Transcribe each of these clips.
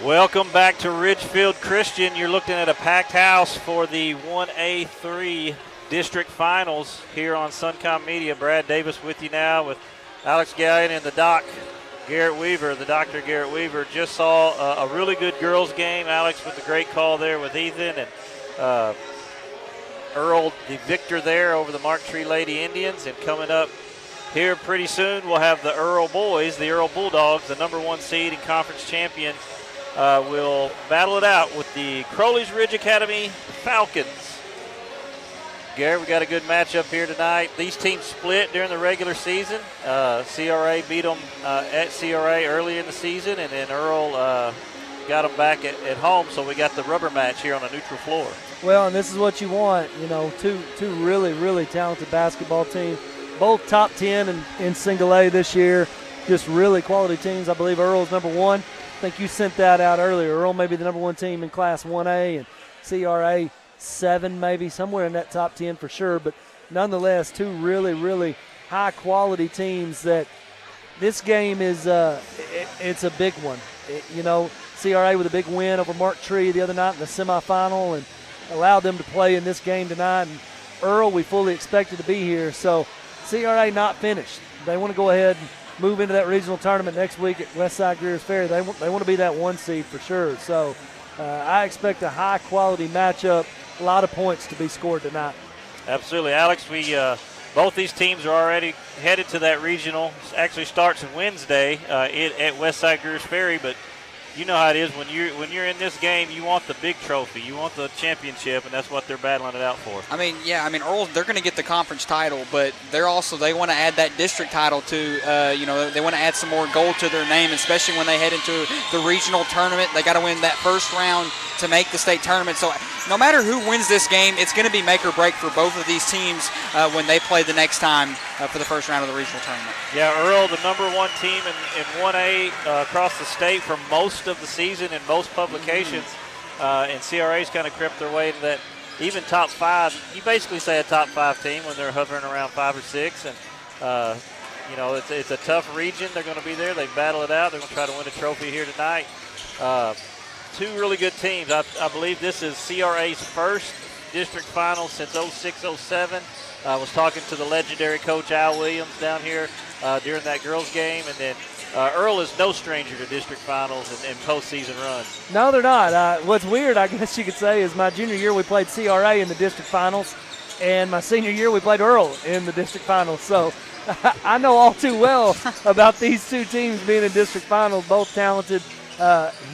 Welcome back to Ridgefield Christian. You're looking at a packed house for the 1A-3 district finals here on Suncom Media. Brad Davis with you now with Alex Gallion and the Dr. Garrett Weaver. Just saw a really good girls game. Alex with the great call there with Ethan, and Earle, the victor there over the Mark Tree Lady Indians. And coming up here pretty soon, we'll have the Earle boys, the Earle Bulldogs, the number 1 seed and conference champion, will battle it out with the Crowley's Ridge Academy Falcons. Garrett, we got a good matchup here tonight. These teams split during the regular season. CRA beat them at CRA early in the season, and then Earle got them back at home, so we got the rubber match here on a neutral floor. Well, and this is what you want, two really, really talented basketball teams, both top 10 in single A this year, just really quality teams. I believe Earle's number 1. I think you sent that out earlier. Earle may be the number 1 team in Class 1A, and CRA 7 maybe, somewhere in that top 10 for sure. But nonetheless, two really, really high-quality teams that this game is it's a big one. CRA with a big win over Mark Tree the other night in the semifinal and allowed them to play in this game tonight. And Earle, we fully expected to be here. So CRA not finished. They want to go ahead and move into that regional tournament next week at Westside Greers Ferry. They want to be that 1 seed for sure. So I expect a high-quality matchup, a lot of points to be scored tonight. Absolutely. Alex, both these teams are already headed to that regional. It actually starts on Wednesday at Westside Greers Ferry, but you know how it is when you're in this game, you want the big trophy, you want the championship, and that's what they're battling it out for. Earle, they're going to get the conference title, but they want to add that district title to, they want to add some more gold to their name, especially when they head into the regional tournament. They got to win that first round to make the state tournament. So no matter who wins this game, it's going to be make or break for both of these teams when they play the next time for the first round of the regional tournament. Yeah, Earle, the number 1 team in 1A across the state for most of the season in most publications, and CRA's kind of crept their way into that even top 5. You basically say a top 5 team when they're hovering around 5 or 6, and it's a tough region. They're going to be there. They battle it out. They're going to try to win a trophy here tonight. 2 really good teams. I believe this is CRA's first district final since 06-07. I was talking to the legendary coach Al Williams down here during that girls game, and then Earle is no stranger to district finals and postseason runs. No, they're not. What's weird, I guess you could say, is my junior year we played CRA in the district finals, and my senior year we played Earle in the district finals. So I know all too well about these 2 teams being in district finals, both talented,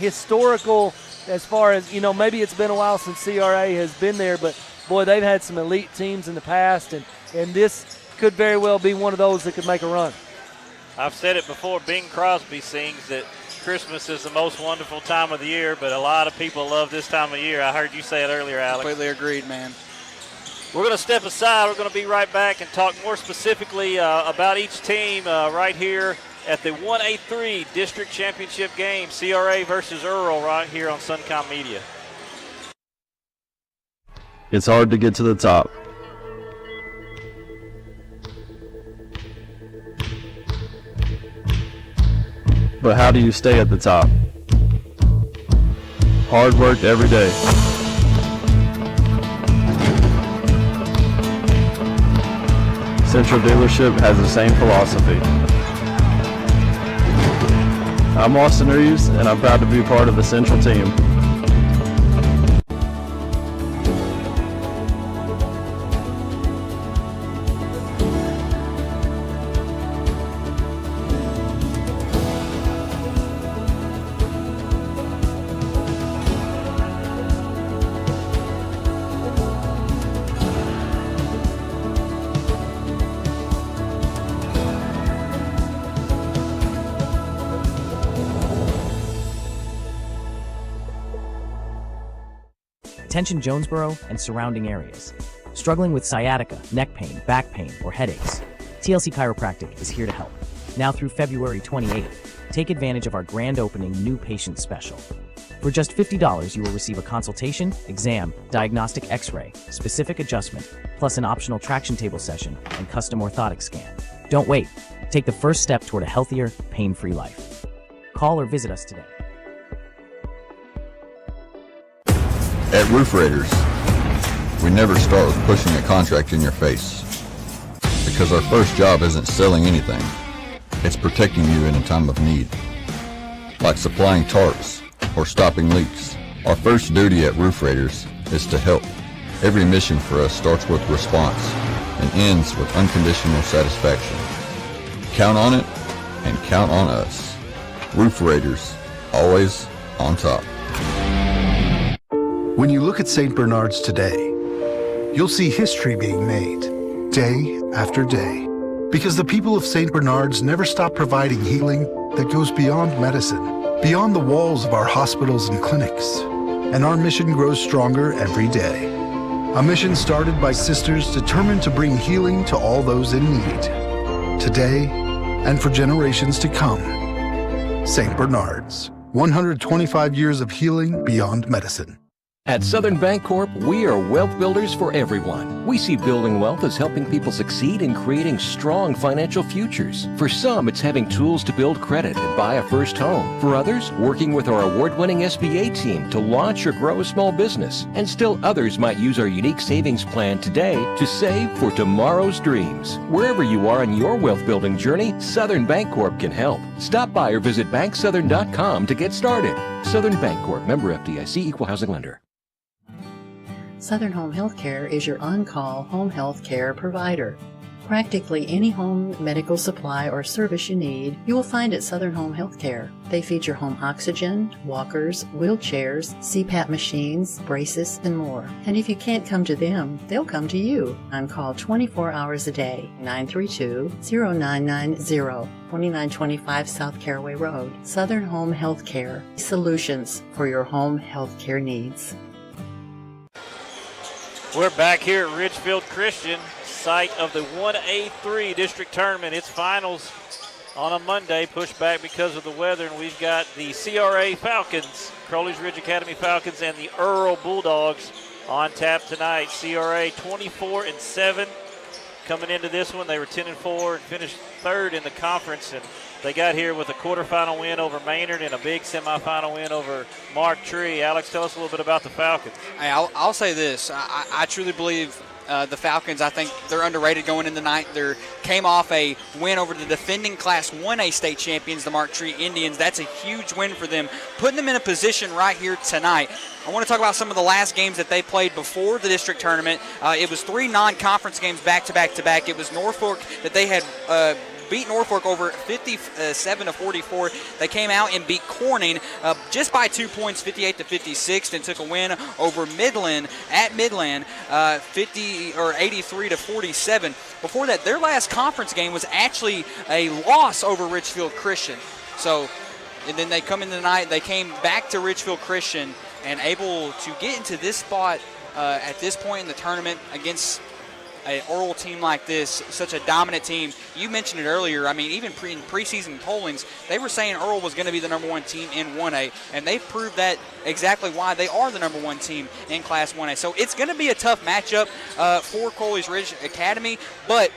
historical as far as, maybe it's been a while since CRA has been there, but, boy, they've had some elite teams in the past, and this could very well be one of those that could make a run. I've said it before, Bing Crosby sings that Christmas is the most wonderful time of the year, but a lot of people love this time of year. I heard you say it earlier, Alex. Completely agreed, man. We're going to step aside. We're going to be right back and talk more specifically about each team right here at the 1A-3 District Championship game, CRA versus Earle, right here on Suncom Media. It's hard to get to the top. But how do you stay at the top? Hard work every day. Central Dealership has the same philosophy. I'm Austin Reeves, and I'm proud to be part of the Central team. Attention Jonesboro and surrounding areas. Struggling with sciatica, neck pain, back pain, or headaches? TLC Chiropractic is here to help. Now through February 28th, take advantage of our grand opening new patient special. For just $50, you will receive a consultation, exam, diagnostic x-ray, specific adjustment, plus an optional traction table session and custom orthotic scan. Don't wait. Take the first step toward a healthier, pain-free life. Call or visit us today. At Roof Raiders, we never start with pushing a contract in your face, because our first job isn't selling anything. It's protecting you in a time of need, like supplying tarps or stopping leaks. Our first duty at Roof Raiders is to help. Every mission for us starts with response and ends with unconditional satisfaction. Count on it and count on us. Roof Raiders, always on top. When you look at St. Bernard's today, you'll see history being made, day after day, because the people of St. Bernard's never stop providing healing that goes beyond medicine, beyond the walls of our hospitals and clinics. And our mission grows stronger every day. A mission started by sisters determined to bring healing to all those in need, today and for generations to come. St. Bernard's, 125 years of healing beyond medicine. At Southern Bancorp, we are wealth builders for everyone. We see building wealth as helping people succeed in creating strong financial futures. For some, it's having tools to build credit and buy a first home. For others, working with our award-winning SBA team to launch or grow a small business. And still others might use our unique savings plan today to save for tomorrow's dreams. Wherever you are in your wealth building journey, Southern Bancorp can help. Stop by or visit banksouthern.com to get started. Southern Bancorp, member FDIC, equal housing lender. Southern Home Healthcare is your on-call home health care provider. Practically any home medical supply or service you need, you will find at Southern Home Healthcare. They feature home oxygen, walkers, wheelchairs, CPAP machines, braces, and more. And if you can't come to them, they'll come to you. On call 24 hours a day, 932-0990, 2925 South Caraway Road. Southern Home Healthcare, solutions for your home healthcare needs. We're back here at Ridgefield Christian, site of the 1A-3 district tournament. Its finals on a Monday, pushed back because of the weather, and we've got the CRA Falcons, Crowley's Ridge Academy Falcons, and the Earle Bulldogs on tap tonight. CRA 24-7 coming into this one. They were 10-4 and finished third in the conference, and they got here with a quarterfinal win over Maynard and a big semifinal win over Mark Tree. Alex, tell us a little bit about the Falcons. Hey, I'll say this. I truly believe the Falcons, I think they're underrated going into the night. They came off a win over the defending Class 1A state champions, the Mark Tree Indians. That's a huge win for them, putting them in a position right here tonight. I want to talk about some of the last games that they played before the district tournament. It was 3 non-conference games back-to-back-to-back. It was Norfolk that they had beat Norfolk over 57-44. They came out and beat Corning just by 2 points, 58-56, and took a win over Midland at Midland, 83-47. Before that, their last conference game was actually a loss over Ridgefield Christian. So, and then they come in tonight. They came back to Ridgefield Christian and able to get into this spot at this point in the tournament against an Earle team like this, such a dominant team. You mentioned it earlier. I mean, even in preseason pollings, they were saying Earle was going to be the number 1 team in 1A, and they've proved that exactly why they are the number 1 team in Class 1A. So it's going to be a tough matchup for Crowley's Ridge Academy, but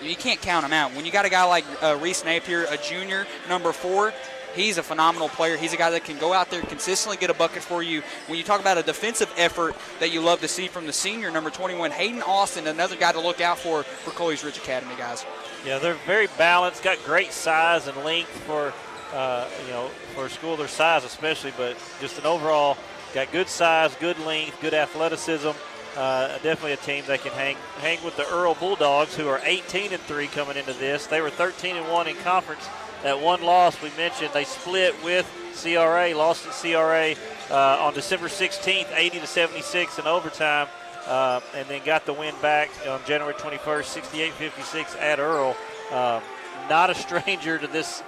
you can't count them out. When you got a guy like Reese Napier, a junior, number 4, he's a phenomenal player. He's a guy that can go out there and consistently get a bucket for you. When you talk about a defensive effort that you love to see from the senior, number 21, Hayden Austin, another guy to look out for Crowley's Ridge Academy, guys. Yeah, they're very balanced, got great size and length for, for a school their size especially, but just an overall, got good size, good length, good athleticism. Definitely a team that can hang with the Earle Bulldogs, who are 18-3 coming into this. They were 13-1 in conference. That one loss we mentioned, they split with CRA, lost to CRA on December 16th, 80-76 in overtime, and then got the win back on January 21st, 68-56 at Earle. Not a stranger to this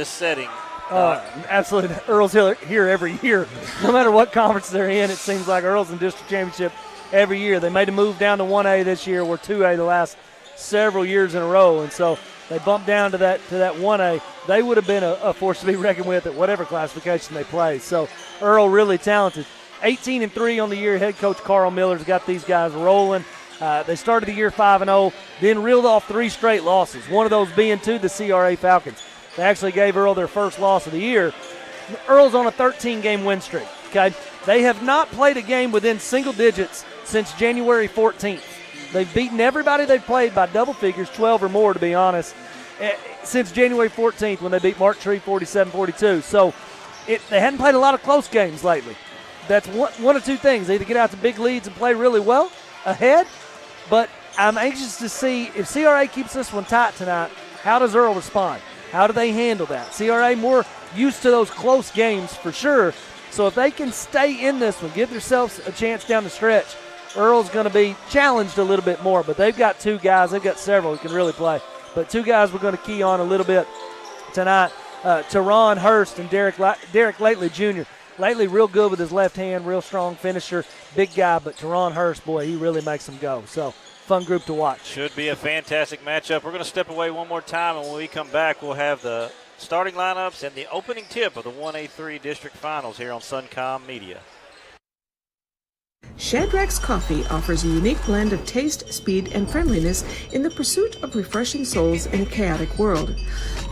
setting. Absolutely. Earle's here every year. No matter what conference they're in, it seems like Earle's in district championship every year. They made a move down to 1A this year. We're 2A the last several years in a row, and so they bumped down to that 1A. They would have been a force to be reckoned with at whatever classification they play. So Earle really talented. 18-3 on the year. Head coach Carl Miller's got these guys rolling. They started the year 5-0, then reeled off 3 straight losses, one of those being to the CRA Falcons. They actually gave Earle their first loss of the year. Earle's on a 13-game win streak, okay? They have not played a game within single digits since January 14th. They've beaten everybody they've played by double figures, 12 or more to be honest, since January 14th when they beat Mark Tree 47-42. So they hadn't played a lot of close games lately. That's one of two things. They either get out to big leads and play really well ahead, but I'm anxious to see if CRA keeps this one tight tonight, how does Earle respond? How do they handle that? CRA more used to those close games for sure. So if they can stay in this one, give themselves a chance down the stretch, Earle's going to be challenged a little bit more. But they've got two guys. They've got several who can really play. But two guys we're going to key on a little bit tonight, Teron Hurst and Derek Lately Jr. Lately real good with his left hand, real strong finisher, big guy. But Teron Hurst, boy, he really makes them go. So fun group to watch. Should be a fantastic matchup. We're going to step away one more time, and when we come back, we'll have the starting lineups and the opening tip of the 1A-3 district finals here on Suncom Media. Shadrack's Coffee offers a unique blend of taste, speed, and friendliness in the pursuit of refreshing souls in a chaotic world.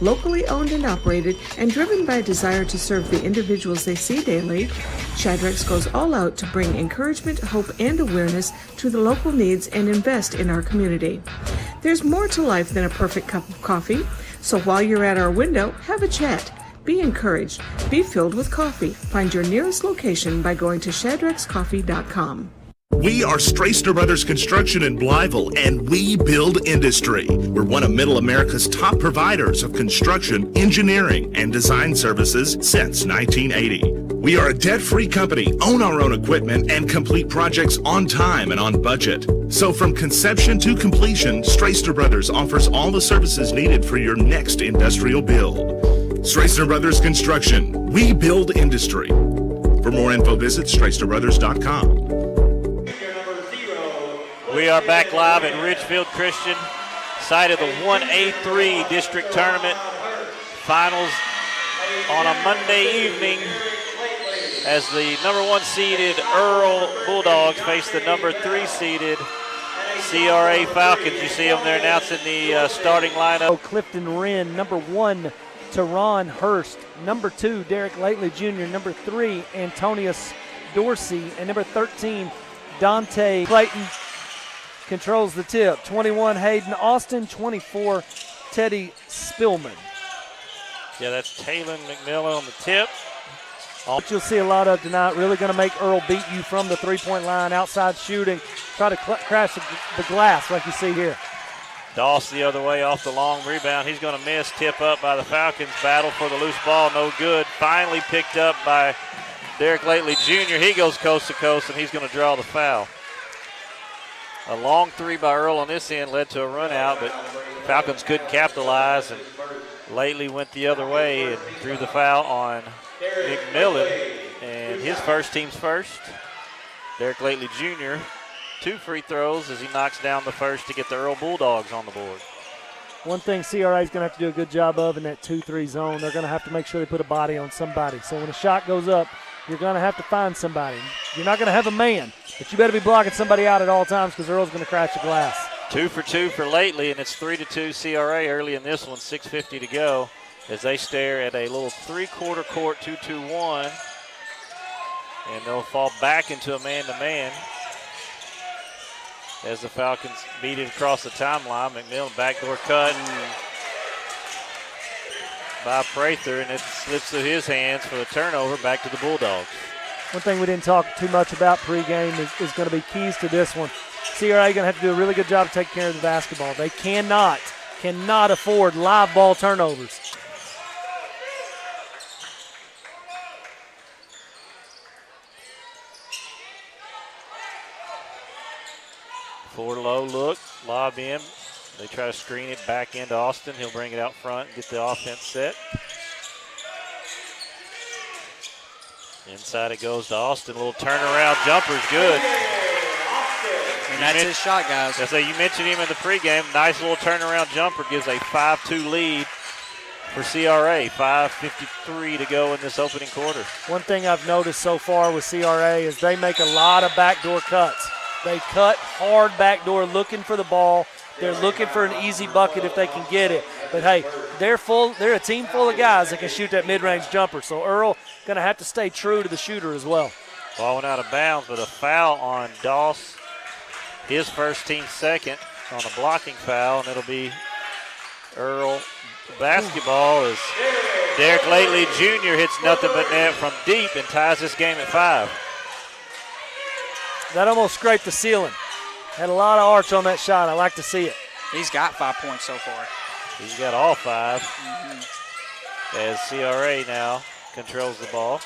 Locally owned and operated and driven by a desire to serve the individuals they see daily, Shadrack's goes all out to bring encouragement, hope, and awareness to the local needs and invest in our community. There's more to life than a perfect cup of coffee, so while you're at our window, have a chat. Be encouraged. Be filled with coffee. Find your nearest location by going to shadrackscoffee.com. We are Straister Brothers Construction in Blytheville, and we build industry. We're one of Middle America's top providers of construction, engineering, and design services since 1980. We are a debt-free company, own our own equipment, and complete projects on time and on budget. So from conception to completion, Straister Brothers offers all the services needed for your next industrial build. Straister Brothers Construction. We build industry. For more info, visit StraisterBrothers.com. We are back live at Ridgefield Christian, site of the 1A-3 district tournament finals on a Monday evening as the number 1 seeded Earle Bulldogs face the number 3 seeded CRA Falcons. You see them there announcing the starting lineup. Clifton Wren, number 1, Teron Hurst, number 2, Derek Lately Jr., number 3, Antonius Dorsey, and number 13, Dante Clayton controls the tip. 21, Hayden Austin, 24, Teddy Spillman. Yeah, that's Taylor McMillan on the tip. What you'll see a lot of tonight, really going to make Earle beat you from the three-point line, outside shooting, try to crash the glass like you see here. Doss the other way off the long rebound. He's going to miss. Tip up by the Falcons. Battle for the loose ball. No good. Finally picked up by Derek Lately Jr. He goes coast to coast, and he's going to draw the foul. A long three by Earle on this end led to a run out, but Falcons couldn't capitalize, and Lately went the other way and drew the foul on McMillan. And his first, team's first. Derek Lately Jr., 2 free throws as he knocks down the first to get the Earle Bulldogs on the board. One thing CRA is going to have to do a good job of in that 2-3 zone, they're going to have to make sure they put a body on somebody. So when a shot goes up, you're going to have to find somebody. You're not going to have a man, but you better be blocking somebody out at all times because Earle's going to crash the glass. 2 for 2 for Lately, and it's 3-2 CRA early in this one, 6:50 to go as they stare at a little three-quarter court 2-2-1, and they'll fall back into a man-to-man as the Falcons beat it across the timeline. McMillan backdoor cut by Prather, and it slips through his hands for the turnover back to the Bulldogs. One thing we didn't talk too much about pregame is going to be keys to this one. CRA going to have to do a really good job of taking care of the basketball. They cannot afford live ball turnovers. Forward low look, lob in. They try to screen it back into Austin. He'll bring it out front and get the offense set. Inside it goes to Austin. A little turnaround jumper's good. And that's his shot, guys. I say you mentioned him in the pregame. Nice little turnaround jumper gives a 5-2 lead for CRA. 5:53 to go in this opening quarter. One thing I've noticed so far with CRA is they make a lot of backdoor cuts. They cut hard backdoor looking for the ball. They're looking for an easy bucket if they can get it. But, hey, they're a team full of guys that can shoot that mid-range jumper. So Earle going to have to stay true to the shooter as well. Ball went out of bounds, but a foul on Doss. His first, team second on a blocking foul, and it'll be Earle basketball as Derek Lately Jr. hits nothing but net from deep and ties this game at 5. That almost scraped the ceiling. Had a lot of arch on that shot. I like to see it. He's got 5 points so far. He's got all 5. As CRA now controls the ball.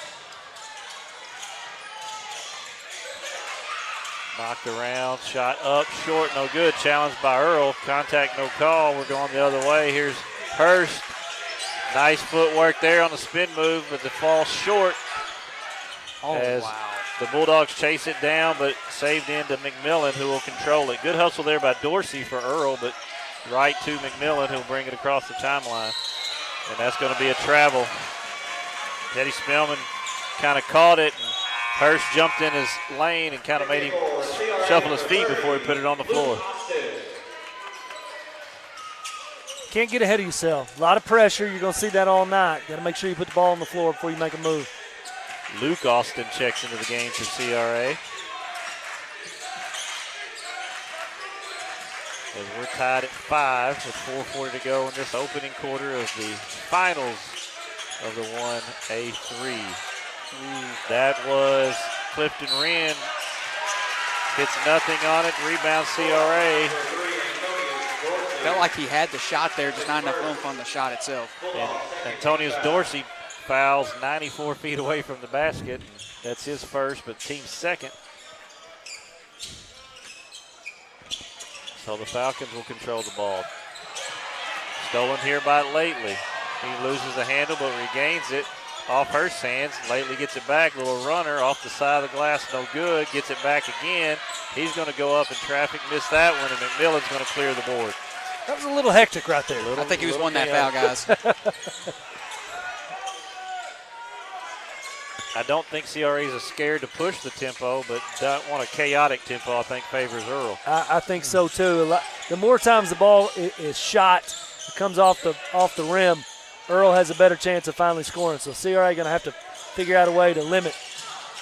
Knocked around, shot up, short, no good. Challenged by Earle. Contact, no call. We're going the other way. Here's Hurst. Nice footwork there on the spin move, but the fall short. As the Bulldogs chase it down, but saved into McMillan, who will control it. Good hustle there by Dorsey for Earle, but right to McMillan, who'll bring it across the timeline. And that's going to be a travel. Teddy Spellman kind of caught it, and Hurst jumped in his lane and kind of made him shuffle his feet before he put it on the floor. Can't get ahead of yourself. A lot of pressure. You're going to see that all night. Got to make sure you put the ball on the floor before you make a move. Luke Austin checks into the game for CRA. As we're tied at 5 with 4:40 to go in this opening quarter of the finals of the 1A-3. That was Clifton Wren. Hits nothing on it. Rebound CRA. Felt like he had the shot there, just not enough oomph on the shot itself. And Antonius Dorsey fouls 94 feet away from the basket. That's his first, but team second. So the Falcons will control the ball. Stolen here by Lately. He loses the handle, but regains it off Hurst's hands. Lately gets it back. Little runner off the side of the glass, no good. Gets it back again. He's going to go up in traffic, miss that one, and McMillan's going to clear the board. That was a little hectic right there. I think he was one that foul, guys. I don't think CRA's is scared to push the tempo, but don't want a chaotic tempo, I think favors Earle. I think so too. The more times the ball is shot, it comes off the rim, Earle has a better chance of finally scoring. So CRA going to have to figure out a way to limit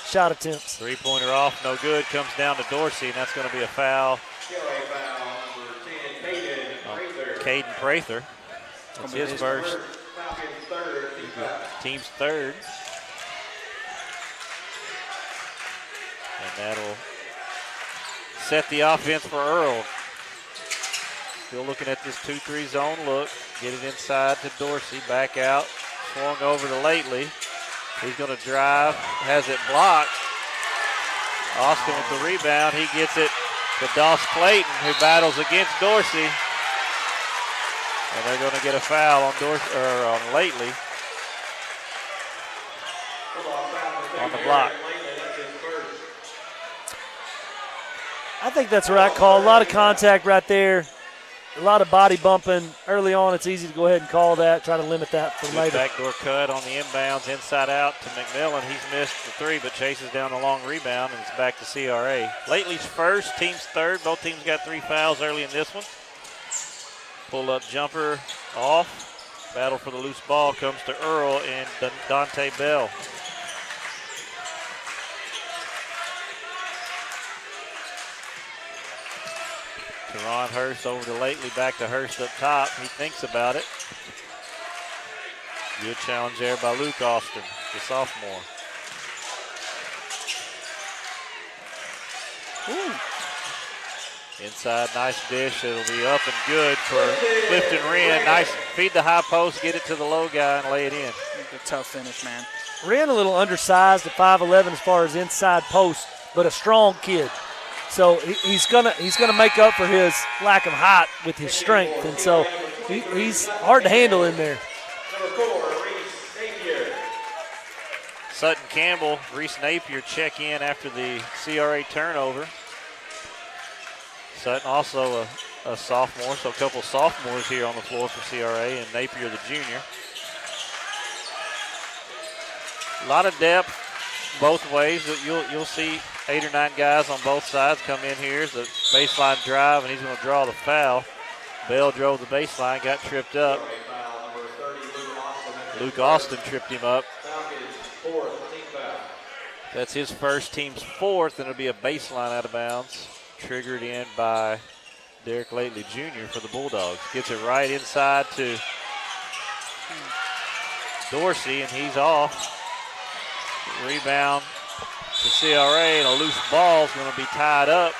shot attempts. Three-pointer off, no good. Comes down to Dorsey, and that's going to be a foul. Caden Prather. That's his first. Team's third. And that'll set the offense for Earle. Still looking at this 2-3 zone look. Get it inside to Dorsey. Back out. Swung over to Lately. He's going to drive. Has it blocked. Austin with the rebound. He gets it to Doss Clayton, who battles against Dorsey. And they're going to get a foul on on Lately on the block. I think that's the right call. A lot of contact right there. A lot of body bumping early on. It's easy to go ahead and call that, try to limit that for later. Backdoor cut on the inbounds, inside out to McMillan. He's missed the three, but chases down the long rebound, and it's back to CRA. Lately's first, team's third. Both teams got 3 fouls early in this one. Pull-up jumper off. Battle for the loose ball comes to Earle and Dante Bell. Teron Hurst over to Lately, back to Hurst up top. He thinks about it. Good challenge there by Luke Austin, the sophomore. Ooh. Inside, nice dish. It'll be up and good for Clifton Wren. Nice, feed the high post, get it to the low guy, and lay it in. A tough finish, man. Wren a little undersized at 5'11" as far as inside post, but a strong kid. So he's gonna make up for his lack of height with his strength, and so he's hard to handle in there. Sutton Campbell, Reese Napier check in after the CRA turnover. Sutton also a sophomore, so a couple sophomores here on the floor for CRA, and Napier the junior. A lot of depth both ways. You'll see 8 or 9 guys on both sides come in here. It's a baseline drive, and he's going to draw the foul. Bell drove the baseline, got tripped up. Luke Austin tripped him up. That's his first, team's fourth, and it'll be a baseline out of bounds. Triggered in by Derek Lately Jr. for the Bulldogs. Gets it right inside to Dorsey, and he's off. Rebound to CRA, and a loose ball is going to be tied up,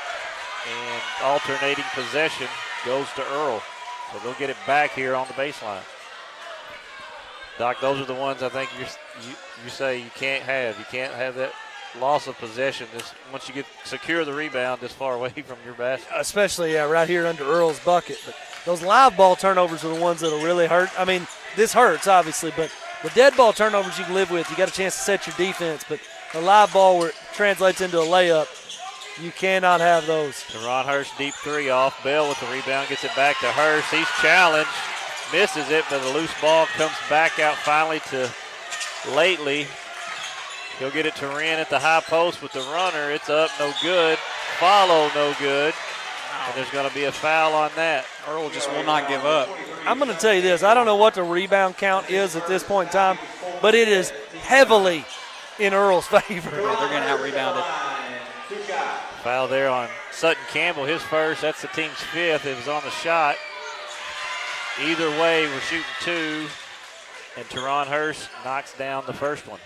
and alternating possession goes to Earle. So they'll get it back here on the baseline. Doc, those are the ones I think you say you can't have. You can't have that loss of possession once you secure the rebound this far away from your basket. Especially right here under Earle's bucket. But those live ball turnovers are the ones that'll really hurt. I mean, this hurts, obviously, but the dead ball turnovers you can live with. You got a chance to set your defense, but the live ball where it translates into a layup, you cannot have those. Teron Hurst, deep three off. Bell with the rebound, gets it back to Hurst. He's challenged, misses it, but a loose ball comes back out finally to Lately. He'll get it to Wren at the high post with the runner. It's up, no good. Follow, no good. And there's going to be a foul on that. Earle just will not give up. I'm going to tell you this. I don't know what the rebound count is at this point in time, but it is heavily in Earle's favor. Yeah, they're going to out-rebound it. Foul there on Sutton Campbell, his first. That's the team's fifth. It was on the shot. Either way, we're shooting two, and Teron Hurst knocks down the first one.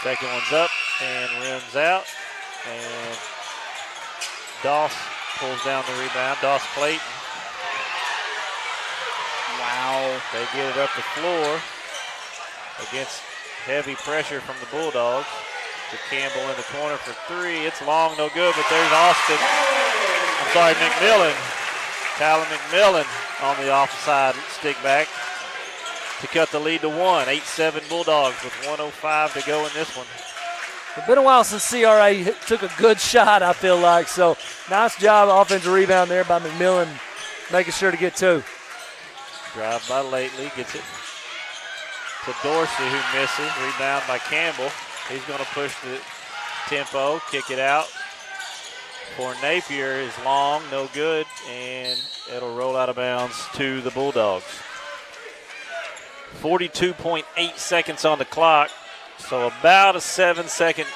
Second one's up and rims out. And Doss pulls down the rebound. Doss Clayton. Wow. They get it up the floor against heavy pressure from the Bulldogs. To Campbell in the corner for three. It's long, no good, but there's Austin. McMillan. Tyler McMillan on the offside stick back to cut the lead to one. 8-7 Bulldogs with 1:05 to go in this one. It's been a while since CRA took a good shot, I feel like. So nice job, offensive rebound there by McMillan, making sure to get two. Drive by Lately, gets it to Dorsey, who misses. Rebound by Campbell. He's going to push the tempo, kick it out for Napier is long, no good, and it'll roll out of bounds to the Bulldogs. 42.8 seconds on the clock, so about a 7 to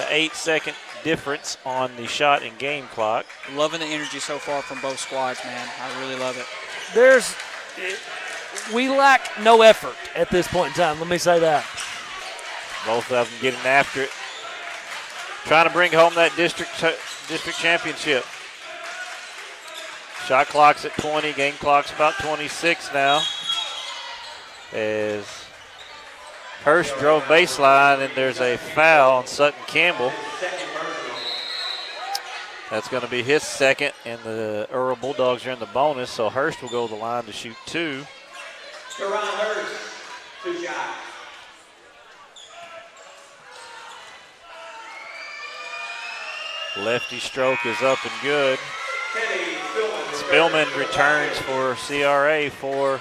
8 second difference on the shot and game clock. Loving the energy so far from both squads, man. I really love it. We lack no effort at this point in time, let me say that. Both of them getting after it, trying to bring home that district championship. Shot clock's at 20, game clock's about 26 now. As Hurst drove baseline, and there's a foul on Sutton Campbell. That's going to be his second, and the Earle Bulldogs are in the bonus, so Hurst will go to the line to shoot two. Teron Hurst, 2 shots. Lefty stroke is up and good. Spillman returns for CRA for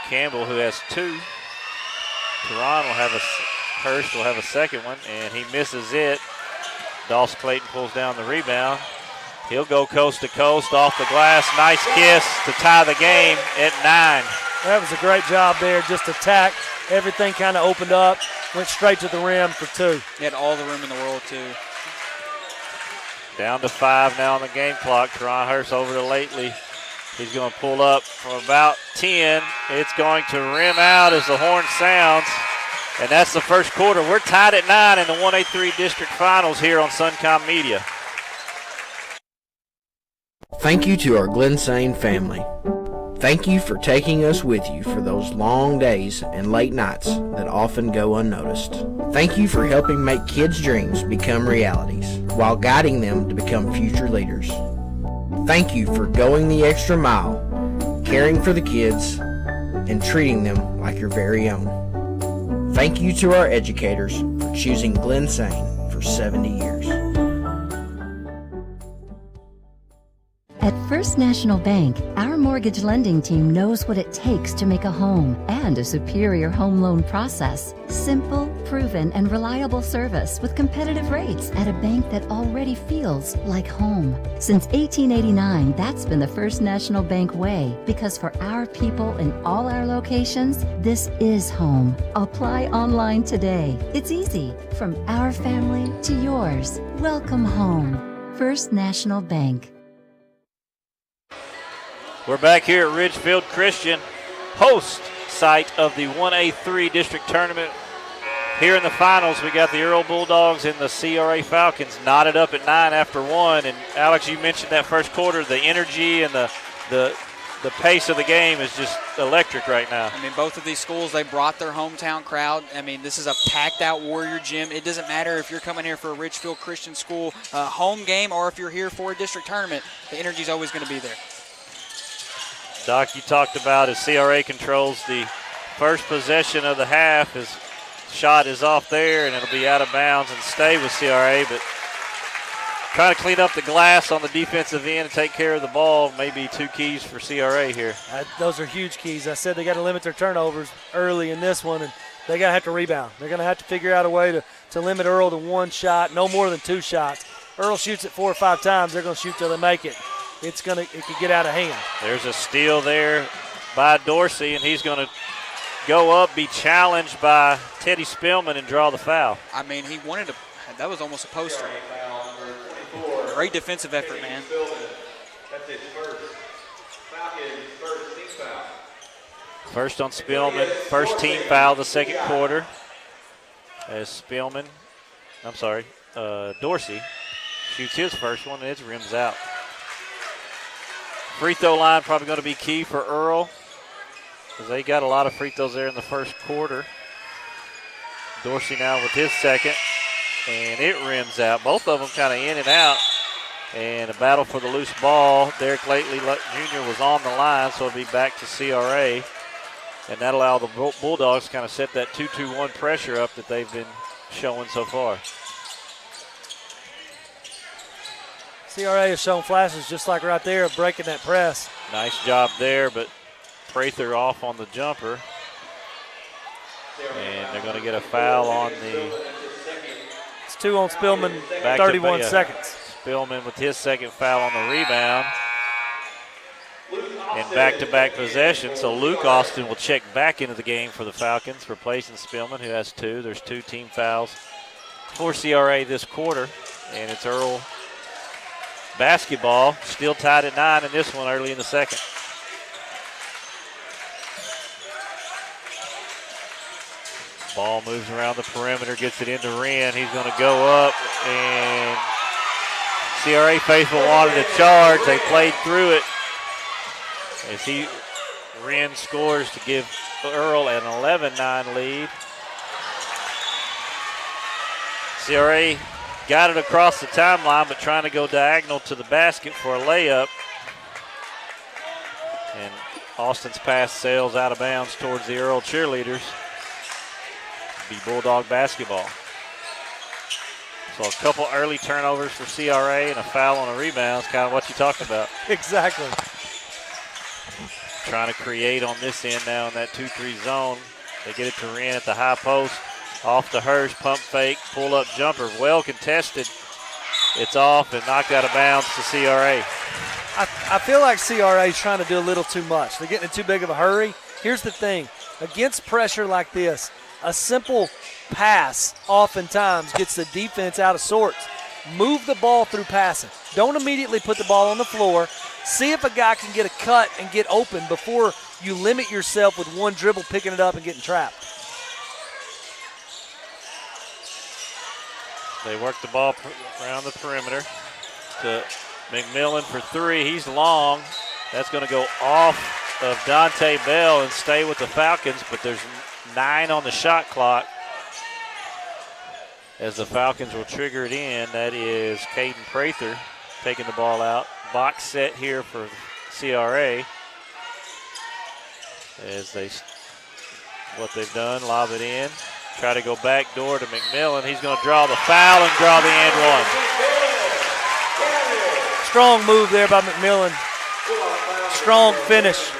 Campbell, who has two. Hurst will have a second one, and he misses it. Doss Clayton pulls down the rebound. He'll go coast to coast off the glass. Nice kiss to tie the game at 9. That was a great job there. Just attack. Everything kind of opened up. Went straight to the rim for two. He had all the room in the world, too. Down to 5 now on the game clock. Teron Hurst over to Lately. He's going to pull up from about 10. It's going to rim out as the horn sounds. And that's the first quarter. We're tied at 9 in the 1A-3 district finals here on Suncom Media. Thank you to our Glensane family. Thank you for taking us with you for those long days and late nights that often go unnoticed. Thank you for helping make kids' dreams become realities while guiding them to become future leaders. Thank you for going the extra mile, caring for the kids, and treating them like your very own. Thank you to our educators for choosing Glensane for 70 years. At First National Bank, our mortgage lending team knows what it takes to make a home and a superior home loan process. Simple, proven, and reliable service with competitive rates at a bank that already feels like home. Since 1889, that's been the First National Bank way, because for our people in all our locations, this is home. Apply online today. It's easy. From our family to yours. Welcome home. First National Bank. We're back here at Ridgefield Christian, host site of the 1A-3 district tournament. Here in the finals, we got the Earle Bulldogs and the CRA Falcons knotted up at 9 after 1. And Alex, you mentioned that first quarter, the energy and the pace of the game is just electric right now. I mean, both of these schools, they brought their hometown crowd. I mean, this is a packed-out Warrior gym. It doesn't matter if you're coming here for a Ridgefield Christian School home game or if you're here for a district tournament. The energy's always going to be there. Doc, you talked about as CRA controls the first possession of the half. His shot is off there, and it'll be out of bounds and stay with CRA. But trying to clean up the glass on the defensive end and take care of the ball may be two keys for CRA here. Those are huge keys. I said they got to limit their turnovers early in this one, and they got to have to rebound. They're going to have to figure out a way to limit Earle to one shot, no more than 2 shots. Earle shoots it 4 or 5 times. They're going to shoot till they make it. It could get out of hand. There's a steal there by Dorsey, and he's going to go up, be challenged by Teddy Spillman, and draw the foul. I mean, he wanted to. That was almost a poster. Great defensive effort, man. That's his first. Falcons' first team foul. First on Spillman, first team foul the second quarter. As Dorsey shoots his first one, and it rims out. Free throw line probably going to be key for Earle, because they got a lot of free throws there in the first quarter. Dorsey now with his second, and it rims out. Both of them kind of in and out, and a battle for the loose ball. Derek Lately Jr. was on the line, so it'll be back to CRA, and that'll allow the Bulldogs kind of set that 2-2-1 pressure up that they've been showing so far. CRA has shown flashes just like right there of breaking that press. Nice job there, but Prather off on the jumper. And they're going to get a foul on the... It's 2 on Spillman, 31 seconds. Spillman with his second foul on the rebound. And back-to-back possession, so Luke Austin will check back into the game for the Falcons, replacing Spillman, who has 2. There's 2 team fouls for CRA this quarter, and it's Earle basketball, still tied at 9 in this one early in the second. Ball moves around the perimeter, gets it into Wren. He's going to go up, and CRA faithful wanted a charge. They played through it as Wren scores to give Earle an 11-9 lead. CRA got it across the timeline, but trying to go diagonal to the basket for a layup. And Austin's pass sails out of bounds towards the Earle cheerleaders. Be Bulldog basketball. So a couple early turnovers for CRA and a foul on a rebound is kind of what you talked about. Exactly. Trying to create on this end now in that 2-3 zone. They get it to Wren at the high post. Off to Hurst, pump fake, pull-up jumper. Well contested. It's off and knocked out of bounds to CRA. I feel like CRA is trying to do a little too much. They're getting in too big of a hurry. Here's the thing. Against pressure like this, a simple pass oftentimes gets the defense out of sorts. Move the ball through passing. Don't immediately put the ball on the floor. See if a guy can get a cut and get open before you limit yourself with one dribble, picking it up and getting trapped. They work the ball around the perimeter to McMillan for 3. He's long. That's going to go off of Dante Bell and stay with the Falcons, but there's 9 on the shot clock as the Falcons will trigger it in. That is Caden Prather taking the ball out. Box set here for CRA as what they've done, lob it in. Try to go back door to McMillan. He's going to draw the foul and draw the and one. Strong move there by McMillan. Strong finish.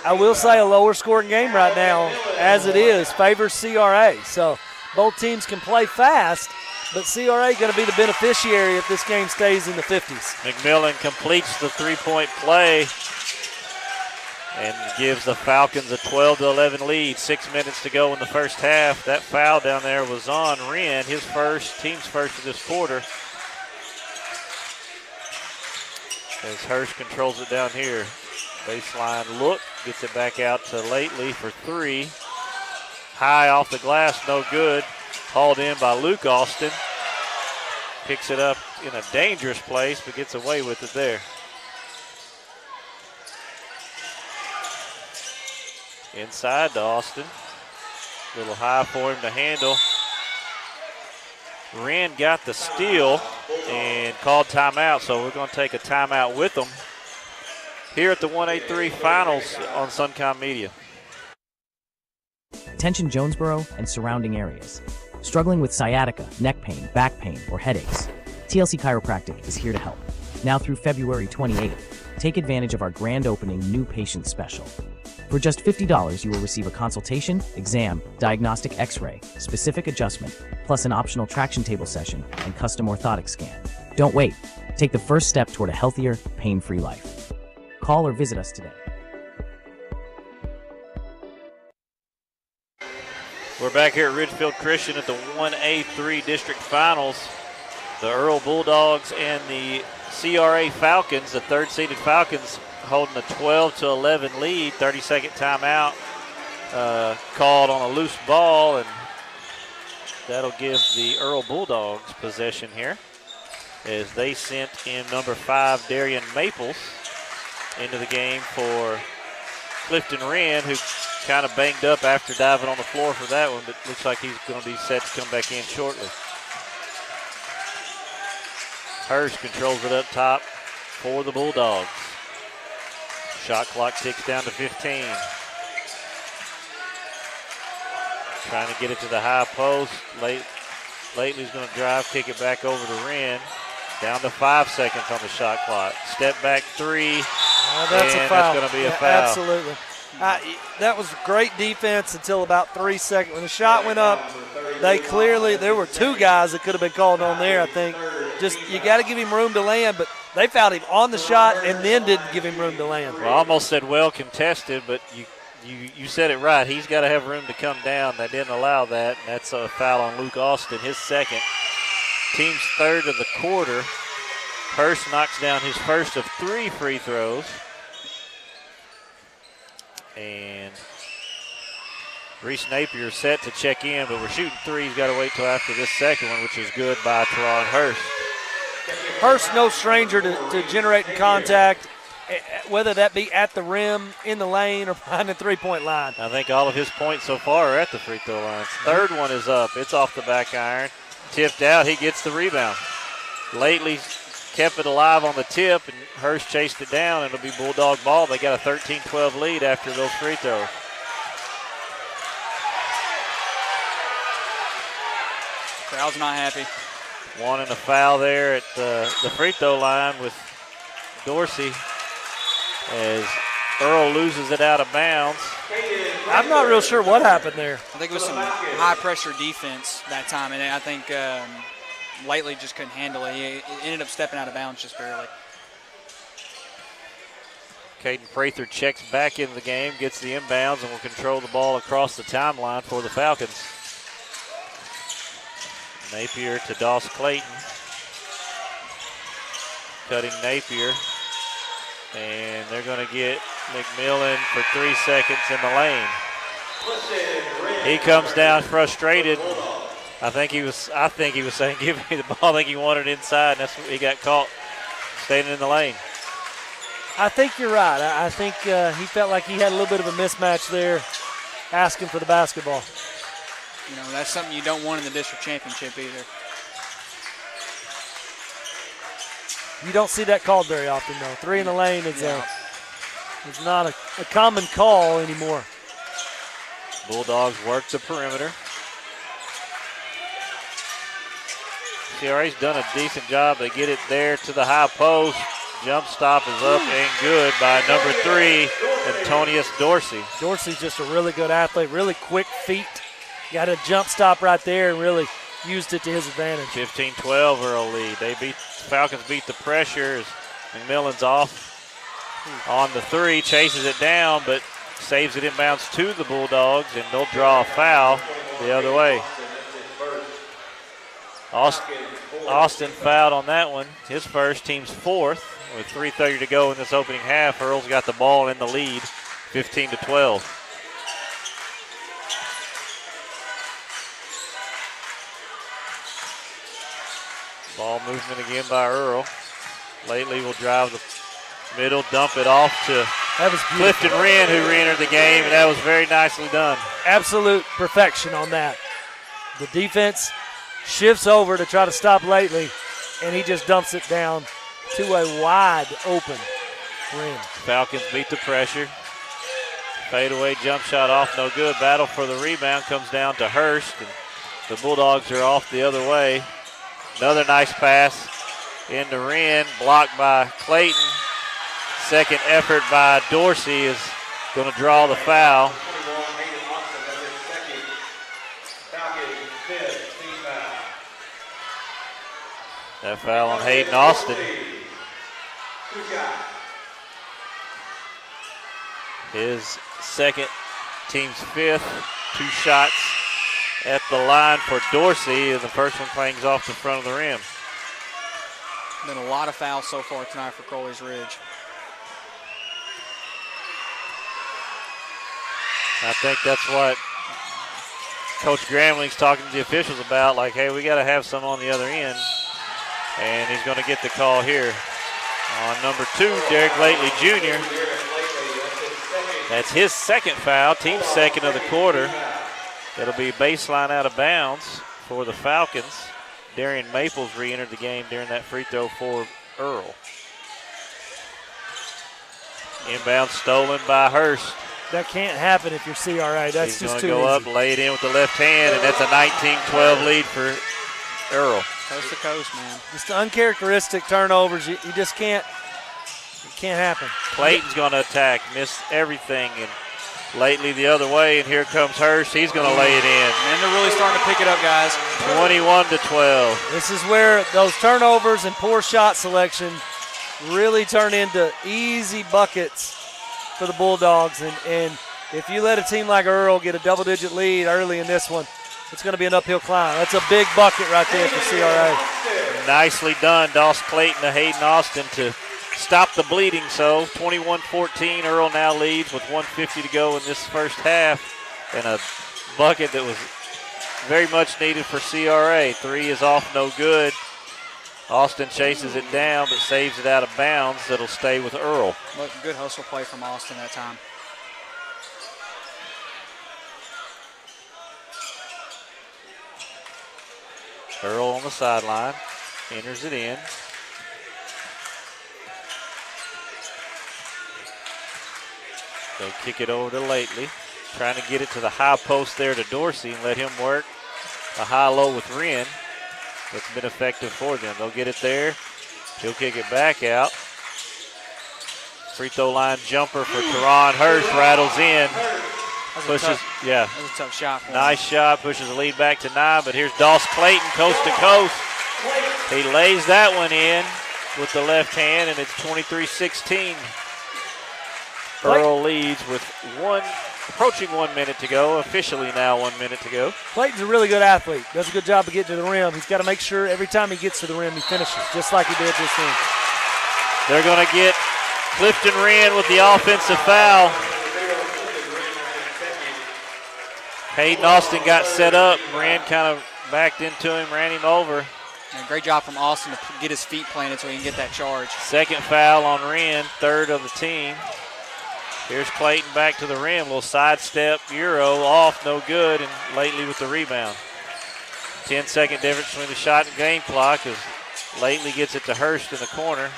I will say a lower scoring game right now, as it is, favors CRA. So both teams can play fast, but CRA going to be the beneficiary if this game stays in the 50s. McMillan completes the three-point play and gives the Falcons a 12-11 lead. 6 minutes to go in the first half. That foul down there was on Wren, his first, team's first of this quarter. As Hurst controls it down here. Baseline look, gets it back out to Lately for three. High off the glass, no good. Hauled in by Luke Austin. Picks it up in a dangerous place, but gets away with it there. Inside to Austin. A little high for him to handle. Wren got the steal and called timeout, so we're going to take a timeout with them here at the 1A-3 finals on Suncom Media. Attention Jonesboro and surrounding areas. Struggling with sciatica, neck pain, back pain, or headaches? TLC Chiropractic is here to help. Now through February 28th, take advantage of our grand opening new patient special. For just $50, you will receive a consultation, exam, diagnostic x-ray, specific adjustment, plus an optional traction table session and custom orthotic scan. Don't wait. Take the first step toward a healthier, pain-free life. Call or visit us today. We're back here at Ridgefield Christian at the 1A-3 district finals. The Earle Bulldogs and the CRA Falcons, the third-seeded Falcons, holding a 12-11 lead. 30-second timeout called on a loose ball, and that'll give the Earle Bulldogs possession here as they sent in number 5, Darian Maples, into the game for Clifton Wren, who kind of banged up after diving on the floor for that one, but looks like he's going to be set to come back in shortly. Hurst controls it up top for the Bulldogs. Shot clock ticks down to 15. Trying to get it to the high post. Lately's going to drive, kick it back over to Wren. Down to 5 seconds on the shot clock. Step back three. That's a foul. That's going to be a foul. Absolutely. That was great defense until about 3 seconds. When the shot went up, there were two guys that could have been called on there, I think. Just, you got to give him room to land, but they fouled him on the shot and then didn't give him room to land. Well, I almost said well contested, but you said it right. He's got to have room to come down. They didn't allow that, and that's a foul on Luke Austin, his second. Team's third of the quarter. Hurst knocks down his first of 3 free throws. And Reese Napier set to check in, but we're shooting 3. He's got to wait till after this second one, which is good by Teron Hurst. Hurst, no stranger to generating contact, whether that be at the rim, in the lane, or behind the three-point line. I think all of his points so far are at the free throw lines. Third one is up. It's off the back iron. Tipped out. He gets the rebound. Lately kept it alive on the tip, and Hurst chased it down, and it'll be Bulldog ball. They got a 13-12 lead after those free throws. Crowd's not happy. One and a foul there at the free throw line with Dorsey as Earle loses it out of bounds. I'm not real sure what happened there. I think it was some high-pressure defense that time, and I think Lately just couldn't handle it. He ended up stepping out of bounds just barely. Caden Prather checks back into the game, gets the inbounds, and will control the ball across the timeline for the Falcons. Napier to Doss Clayton. Cutting Napier. And they're going to get McMillan for 3 seconds in the lane. He comes down frustrated. I think he was saying, give me the ball. I think he wanted it inside, and that's what he got caught standing in the lane. I think you're right. I think he felt like he had a little bit of a mismatch there, asking for the basketball. You know, that's something you don't want in the district championship either. You don't see that called very often, though. 3 in the lane is not a common call anymore. Bulldogs work the perimeter. CRA's done a decent job. They get it there to the high post. Jump stop is up and good by number 3, Antonius Dorsey. Dorsey's just a really good athlete, really quick feet. Got a jump stop right there and really used it to his advantage. 15-12 Earle lead. Falcons beat the pressure as McMillan's off on the 3, chases it down, but saves it inbounds to the Bulldogs, and they'll draw a foul the other way. Austin fouled on that one. His first, team's 4th. With 3:30 to go in this opening half, Earle's got the ball in the lead, 15-12. Ball movement again by Earle. Lately will drive the middle, dump it off to Clifton Wren, who re-entered the game, and that was very nicely done. Absolute perfection on that. The defense shifts over to try to stop Lately, and he just dumps it down to a wide open Wren. Falcons beat the pressure. Fadeaway jump shot off, no good. Battle for the rebound comes down to Hurst, and the Bulldogs are off the other way. Another nice pass into Wren, blocked by Clayton. Second effort by Dorsey is going to draw the foul. That foul on Hayden Austin. His second, team's 5th. 2 shots at the line for Dorsey, and the first one clangs off the front of the rim. Been a lot of fouls so far tonight for Crowley's Ridge. I think that's what Coach Gramling's talking to the officials about, like, hey, we got to have some on the other end. And he's going to get the call here on number 2, Derek Lately Jr. That's his second foul, team's second of the quarter. It'll be baseline out of bounds for the Falcons. Darian Maples re-entered the game during that free throw for Earle. Inbound stolen by Hurst. That can't happen if you're CRA. That's just too easy. He's going to go up, lay it in with the left hand, and that's a 19-12 lead for Earle. Coast to coast, man. Just uncharacteristic turnovers. You just can't. It can't happen. Clayton's going to attack, miss everything, and Lately the other way, and here comes Hurst. He's going to lay it in. And they're really starting to pick it up, guys. 21-12. This is where those turnovers and poor shot selection really turn into easy buckets for the Bulldogs. And if you let a team like Earle get a double-digit lead early in this one, it's going to be an uphill climb. That's a big bucket right there for CRA. Nicely done, Doss Clayton to Hayden Austin to stop the bleeding. So 21-14, Earle now leads with 1:50 to go in this first half, and a bucket that was very much needed for CRA. 3 is off, no good. Austin chases it down but saves it out of bounds. That'll stay with Earle. Look, good hustle play from Austin that time. Earle on the sideline, enters it in. They'll kick it over to Lately, trying to get it to the high post there to Dorsey and let him work a high-low with Wren. That's been effective for them. They'll get it there. He'll kick it back out. Free throw line jumper for Teron Hurst, rattles in. Pushes, yeah. That was a tough shot for him. Nice shot, pushes the lead back to 9, but here's Doss Clayton coast to coast. He lays that one in with the left hand, and it's 23-16. Earle leads with approaching 1 minute to go, officially now 1 minute to go. Clayton's a really good athlete. Does a good job of getting to the rim. He's got to make sure every time he gets to the rim, he finishes, just like he did this game. They're going to get Clifton Wren with the offensive foul. Hayden Austin got set up. Wren kind of backed into him, ran him over. And great job from Austin to get his feet planted so he can get that charge. Second foul on Wren, 3rd of the team. Here's Clayton back to the rim. Little sidestep, Euro off, no good, and Lately with the rebound. 10-second difference between the shot and game clock as Lately gets it to Hurst in the corner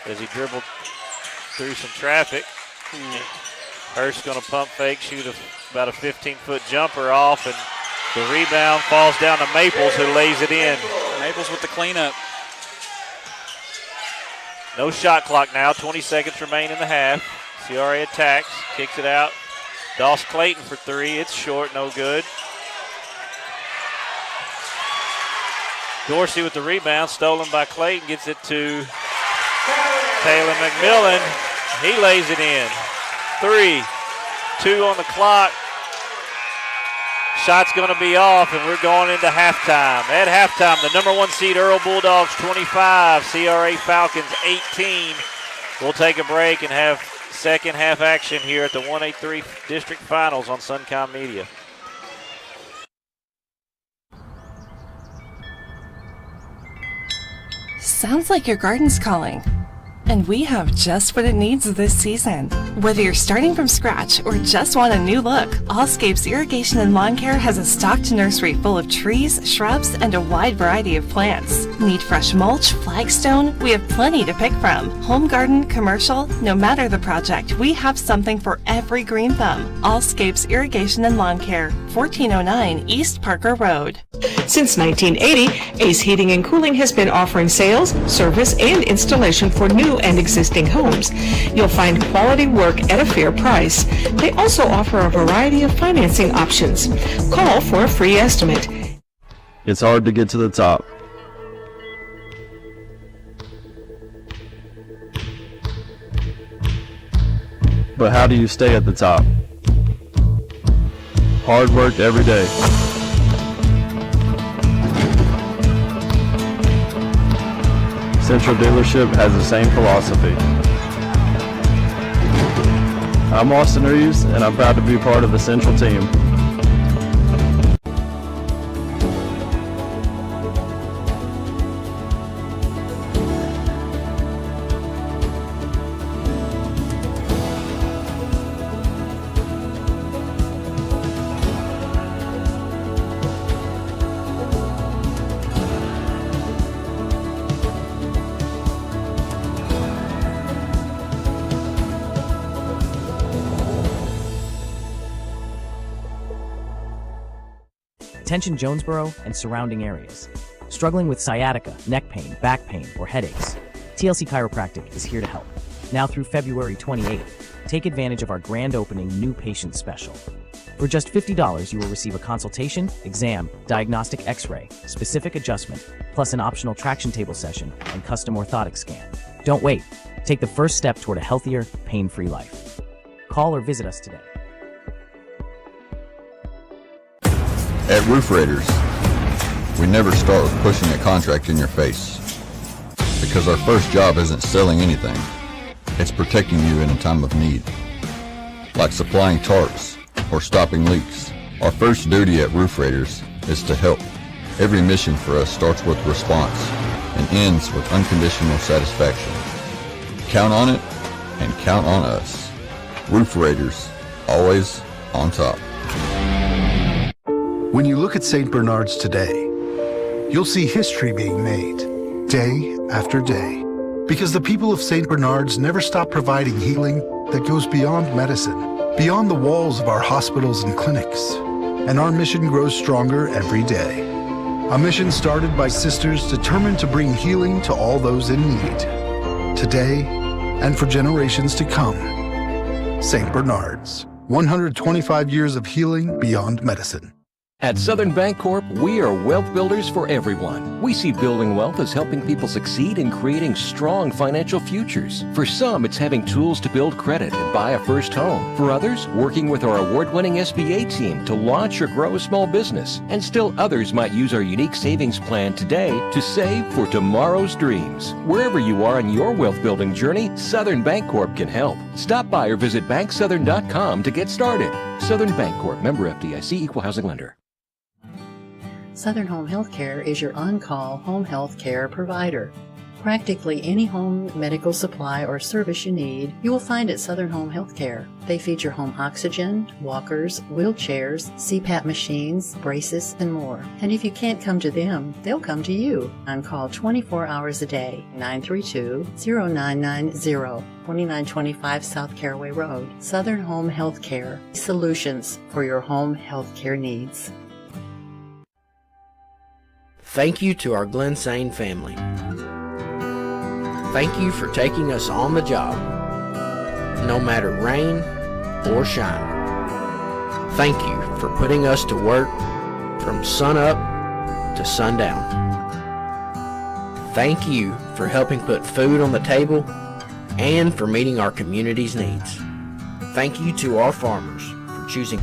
as he dribbled through some traffic. Hurst going to pump fake, shoot about a 15-foot jumper off, and the rebound falls down to Maples, who lays it in. Maples with the cleanup. No shot clock now. 20 seconds remain in the half. CRA attacks, kicks it out. Doss Clayton for three. It's short, no good. Dorsey with the rebound, stolen by Clayton, gets it to Taylor McMillan. He lays it in. 3-2 on the clock. Shot's going to be off, and we're going into halftime. At halftime, the number 1 seed Earle Bulldogs 25, CRA Falcons 18. We'll take a break and have second half action here at the 1A-3 District Finals on Suncom Media. Sounds like your garden's calling. And we have just what it needs this season. Whether you're starting from scratch or just want a new look, Allscapes Irrigation and Lawn Care has a stocked nursery full of trees, shrubs, and a wide variety of plants. Need fresh mulch, flagstone? We have plenty to pick from. Home garden, commercial, no matter the project, we have something for every green thumb. Allscapes Irrigation and Lawn Care, 1409 East Parker Road. Since 1980, Ace Heating and Cooling has been offering sales, service, and installation for new and existing homes. You'll find quality work at a fair price. They also offer a variety of financing options. Call for a free estimate. It's hard to get to the top. But how do you stay at the top? Hard work every day. Central Dealership has the same philosophy. I'm Austin Reeves, and I'm proud to be part of the Central team. Attention Jonesboro and surrounding areas. Struggling with sciatica, neck pain, back pain, or headaches? TLC Chiropractic is here to help. Now through February 28th, take advantage of our grand opening new patient special. For just $50, you will receive a consultation, exam, diagnostic x-ray, specific adjustment, plus an optional traction table session and custom orthotic scan. Don't wait. Take the first step toward a healthier, pain-free life. Call or visit us today. At Roof Raiders, we never start with pushing a contract in your face. Because our first job isn't selling anything, it's protecting you in a time of need. Like supplying tarps or stopping leaks. Our first duty at Roof Raiders is to help. Every mission for us starts with response and ends with unconditional satisfaction. Count on it and count on us. Roof Raiders, always on top. When you look at St. Bernard's today, you'll see history being made, day after day. Because the people of St. Bernard's never stop providing healing that goes beyond medicine, beyond the walls of our hospitals and clinics. And our mission grows stronger every day. A mission started by sisters determined to bring healing to all those in need. Today, and for generations to come. St. Bernard's, 125 years of healing beyond medicine. At Southern Bancorp, we are wealth builders for everyone. We see building wealth as helping people succeed in creating strong financial futures. For some, it's having tools to build credit and buy a first home. For others, working with our award-winning SBA team to launch or grow a small business. And still others might use our unique savings plan today to save for tomorrow's dreams. Wherever you are in your wealth building journey, Southern Bancorp can help. Stop by or visit banksouthern.com to get started. Southern Bancorp, member FDIC, equal housing lender. Southern Home Healthcare is your on-call home health care provider. Practically any home medical supply or service you need, you will find at Southern Home Healthcare. They feature home oxygen, walkers, wheelchairs, CPAP machines, braces, and more. And if you can't come to them, they'll come to you. On call 24 hours a day, 932-0990, 2925 South Caraway Road. Southern Home Healthcare, solutions for your home healthcare needs. Thank you to our Glen Sane family. Thank you for taking us on the job, no matter rain or shine. Thank you for putting us to work from sun up to sundown. Thank you for helping put food on the table and for meeting our community's needs. Thank you to our farmers for choosing.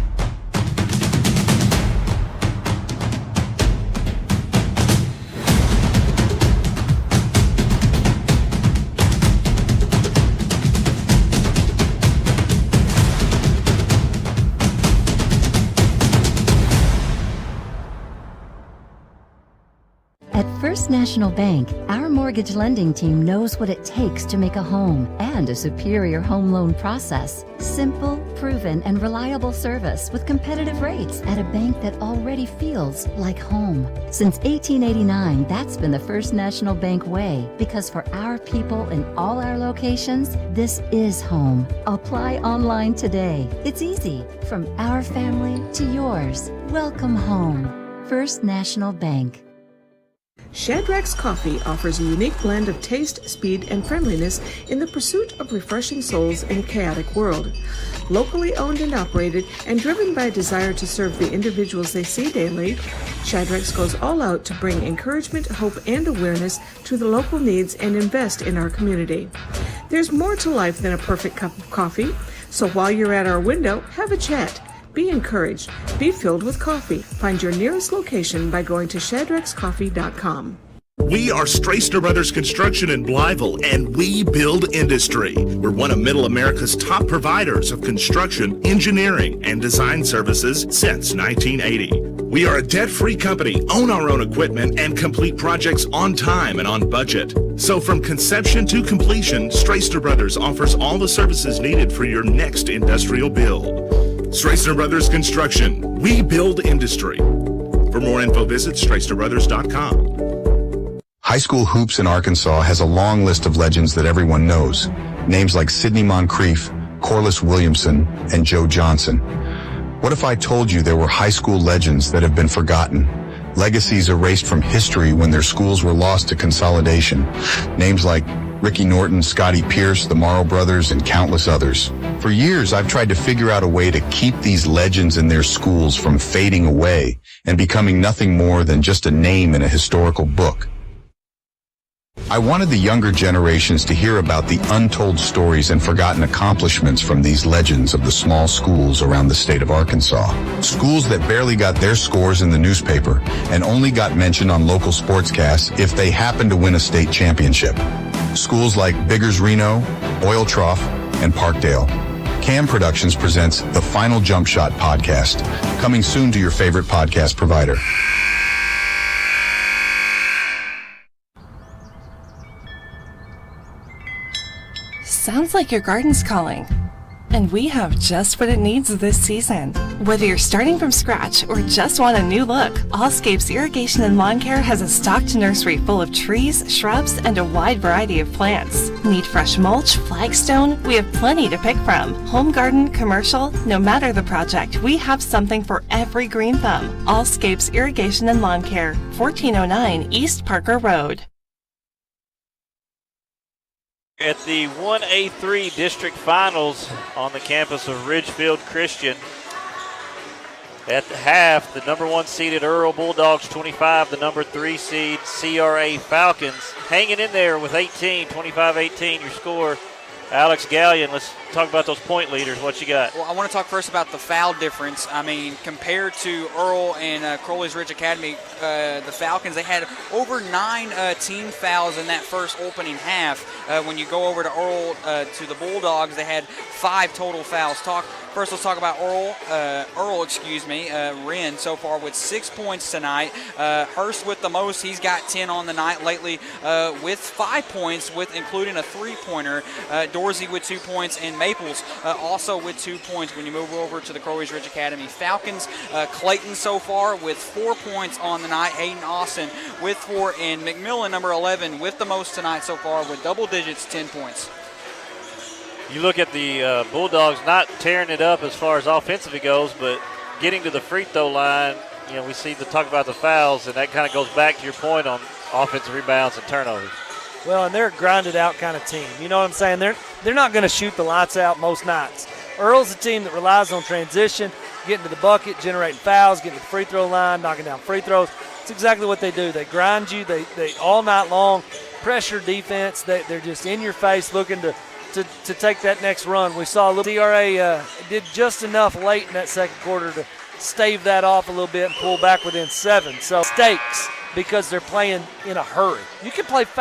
At First National Bank, our mortgage lending team knows what it takes to make a home and a superior home loan process. Simple, proven, and reliable service with competitive rates at a bank that already feels like home. Since 1889, that's been the First National Bank way, because for our people in all our locations, this is home. Apply online today. It's easy. From our family to yours. Welcome home. First National Bank. Shadrack's Coffee offers a unique blend of taste, speed, and friendliness in the pursuit of refreshing souls in a chaotic world. Locally owned and operated and driven by a desire to serve the individuals they see daily, Shadrack's goes all out to bring encouragement, hope, and awareness to the local needs and invest in our community. There's more to life than a perfect cup of coffee, so while you're at our window, have a chat. Be encouraged. Be filled with coffee. Find your nearest location by going to shadrackscoffee.com. We are Straister Brothers Construction in Blytheville, and we build industry. We're one of Middle America's top providers of construction, engineering, and design services since 1980. We are a debt-free company, own our own equipment, and complete projects on time and on budget. So from conception to completion, Straister Brothers offers all the services needed for your next industrial build. Straister Brothers Construction. We build industry. For more info, visit StraisterBrothers.com. High school hoops in Arkansas has a long list of legends that everyone knows. Names like Sidney Moncrief, Corliss Williamson, and Joe Johnson. What if I told you there were high school legends that have been forgotten? Legacies erased from history when their schools were lost to consolidation. Names like Ricky Norton, Scotty Pierce, the Morrow Brothers, and countless others. For years, I've tried to figure out a way to keep these legends in their schools from fading away and becoming nothing more than just a name in a historical book. I wanted the younger generations to hear about the untold stories and forgotten accomplishments from these legends of the small schools around the state of Arkansas. Schools that barely got their scores in the newspaper and only got mentioned on local sportscasts if they happened to win a state championship. Schools like Biggers Reno, Oil Trough, and Parkdale. Cam Productions presents the Final Jump Shot podcast, coming soon to your favorite podcast provider. Sounds like your garden's calling. And we have just what it needs this season. Whether you're starting from scratch or just want a new look, Allscapes Irrigation and Lawn Care has a stocked nursery full of trees, shrubs, and a wide variety of plants. Need fresh mulch, flagstone? We have plenty to pick from. Home garden, commercial, no matter the project, we have something for every green thumb. Allscapes Irrigation and Lawn Care, 1409 East Parker Road. At the 1A-3 district finals on the campus of Ridgefield Christian, at the half, the number 1 seeded Earle Bulldogs 25, the number 3 seed CRA Falcons hanging in there with 18, 25-18 your score. Alex Gallion, let's talk about those point leaders. What you got? Well, I want to talk first about the foul difference. I mean, compared to Earle and Crowley's Ridge Academy, the Falcons, they had over 9 team fouls in that first opening half. When you go over to Earle, to the Bulldogs, they had 5 total fouls. First, let's talk about Earle, Wren so far with 6 points tonight. Hurst with the most. He's got 10 on the night lately with 5 points, with including a 3-pointer. Dorsey with 2 points, and Maples also with 2 points when you move over to the Crowley's Ridge Academy. Falcons, Clayton so far with 4 points on the night. Hayden Austin with 4, and McMillan, number 11, with the most tonight so far with double digits, 10 points. You look at the Bulldogs not tearing it up as far as offensively goes, but getting to the free throw line we see the talk about the fouls, and that kind of goes back to your point on offensive rebounds and turnovers. Well, and they're a grinded out kind of team. You know what I'm saying? They're not going to shoot the lights out most nights. Earle's a team that relies on transition, getting to the bucket, generating fouls, getting to the free throw line, knocking down free throws. It's exactly what they do. They grind you. They all night long, pressure defense. They're just in your face looking to take that next run. We saw a little TRA did just enough late in that second quarter to stave that off a little bit and pull back within 7. So stakes because they're playing in a hurry. You can play fast.